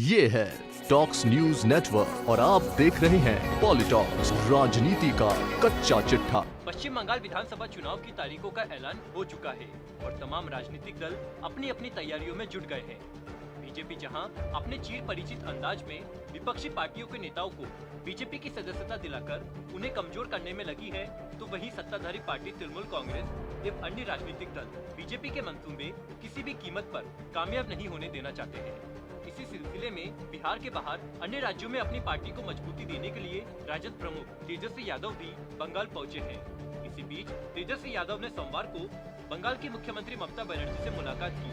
ये है talks news network और आप देख रहे हैं पॉलिटॉक्स, राजनीति का कच्चा चिट्ठा। पश्चिम बंगाल विधानसभा चुनाव की तारीखों का ऐलान हो चुका है और तमाम राजनीतिक दल अपनी अपनी तैयारियों में जुट गए हैं। बीजेपी जहां अपने चिर परिचित अंदाज में विपक्षी पार्टियों के नेताओं को बीजेपी की सदस्यता दिलाकर उन्हें कमजोर करने में लगी है, तो वहीं सत्ताधारी पार्टी तृणमूल कांग्रेस एवं अन्य राजनीतिक दल बीजेपी के मंसूबे किसी भी कीमत पर कामयाब नहीं होने देना चाहते हैं। इसी सिलसिले में बिहार के बाहर अन्य राज्यों में अपनी पार्टी को मजबूती देने के लिए राजद प्रमुख तेजस्वी यादव भी बंगाल पहुंचे हैं। इसी बीच तेजस्वी यादव ने सोमवार को बंगाल की मुख्यमंत्री ममता बनर्जी से मुलाकात की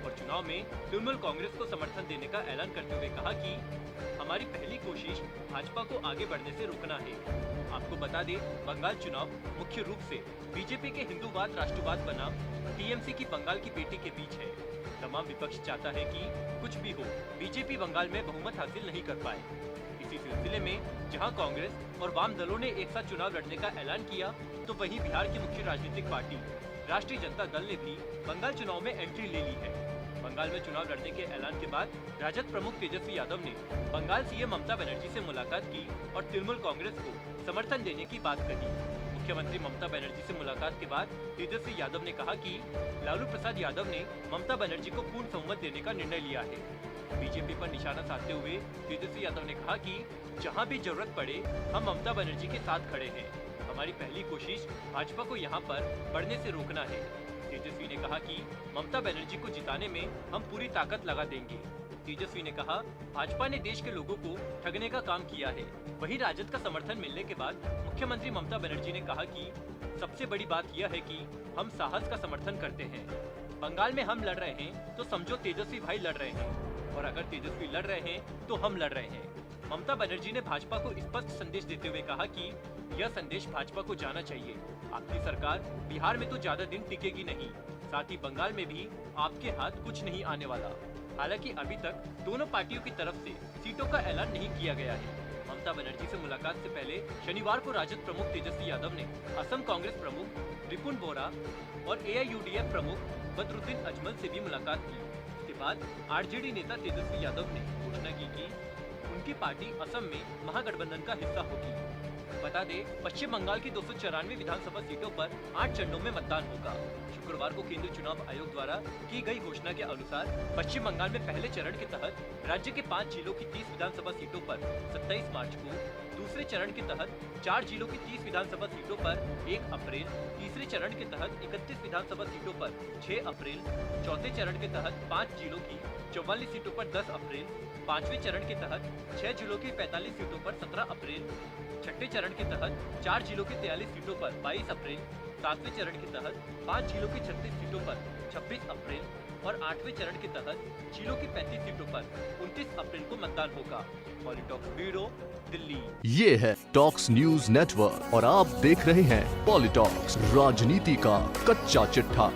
और चुनाव में तृणमूल कांग्रेस को समर्थन देने का ऐलान करते हुए कहा कि हमारी पहली कोशिश भाजपा को आगे बढ़ने से रोकना है। आपको बता दें, बंगाल चुनाव मुख्य रूप से बीजेपी के हिंदूवाद राष्ट्रवाद बनाम टीएमसी की बंगाल की बेटी के बीच है। तमाम विपक्ष चाहता है कि कुछ भी हो, बीजेपी बंगाल में बहुमत हासिल नहीं कर पाए। इसी सिलसिले में जहां कांग्रेस और वाम दलों ने एक साथ चुनाव लड़ने का ऐलान किया, तो वहीं बिहार की मुख्य राजनीतिक पार्टी राष्ट्रीय जनता दल ने भी बंगाल चुनाव में एंट्री ले ली है। बंगाल में चुनाव लड़ने के ऐलान के बाद राजद प्रमुख तेजस्वी यादव ने बंगाल सीएम ममता बनर्जी से मुलाकात की और तृणमूल कांग्रेस को समर्थन देने की बात कही। मुख्यमंत्री ममता बनर्जी से मुलाकात के बाद तेजस्वी यादव ने कहा कि लालू प्रसाद यादव ने ममता बनर्जी को पूर्ण बहुमत देने का निर्णय लिया है। बीजेपी पर निशाना साधते हुए तेजस्वी यादव ने कहा कि जहां भी जरूरत पड़े हम ममता बनर्जी के साथ खड़े हैं। हमारी पहली कोशिश भाजपा को यहां पर बढ़ने से रोकना है। तेजस्वी ने कहा कि ममता बनर्जी को जिताने में हम पूरी ताकत लगा देंगे। तेजस्वी ने कहा, भाजपा ने देश के लोगों को ठगने का काम किया है। वहीं राजद का समर्थन मिलने के बाद मुख्यमंत्री ममता बनर्जी ने कहा कि सबसे बड़ी बात यह है कि हम साहस का समर्थन करते हैं। बंगाल में हम लड़ रहे हैं तो समझो तेजस्वी भाई लड़ रहे हैं, और अगर तेजस्वी लड़ रहे हैं तो हम लड़ रहे हैं। ममता बनर्जी ने भाजपा को स्पष्ट संदेश देते हुए कहा कि यह संदेश भाजपा को जाना चाहिए। आपकी सरकार बिहार में तो ज्यादा दिन टिकेगी नहीं, साथ ही बंगाल में भी आपके हाथ कुछ नहीं आने वाला। हालांकि अभी तक दोनों पार्टियों की तरफ से सीटों का ऐलान नहीं किया गया है। ममता बनर्जी से मुलाकात से पहले शनिवार को राजद प्रमुख तेजस्वी यादव ने असम कांग्रेस प्रमुख रिपुन बोरा और एआईयूडीएफ प्रमुख बदरुद्दीन अजमल से भी मुलाकात की। इसके बाद आरजेडी नेता तेजस्वी यादव ने घोषणा की कि उनकी पार्टी असम में महागठबंधन का हिस्सा होगी। बता दें, पश्चिम बंगाल की 294 विधानसभा सीटों पर 8 चरणों में मतदान होगा। शुक्रवार को केंद्रीय चुनाव आयोग द्वारा की गई घोषणा के अनुसार पश्चिम बंगाल में पहले चरण के तहत राज्य के 5 जिलों की 30 विधानसभा सीटों पर 27 मार्च को, दूसरे चरण के तहत 4 जिलों की 30 विधानसभा सीटों पर 1 अप्रैल, तीसरे चरण के तहत 31 विधानसभा सीटों पर 6 अप्रैल, चौथे चरण के तहत 5 जिलों की 44 सीटों पर 10 अप्रैल, पांचवें चरण के तहत 6 जिलों की 45 सीटों पर 17 अप्रैल, छठे चरण के तहत 4 जिलों की 43 सीटों पर 22 अप्रैल, सातवें चरण के तहत 5 जिलों की 36 सीटों पर 26 अप्रैल और 8वें चरण के तहत जिलों की 35 सीटों पर 29 अप्रैल को मतदान होगा। पॉलिटॉक्स ब्यूरो, दिल्ली। ये है टॉक्स न्यूज नेटवर्क और आप देख रहे हैं पॉलिटॉक्स, राजनीति का कच्चा चिट्ठा।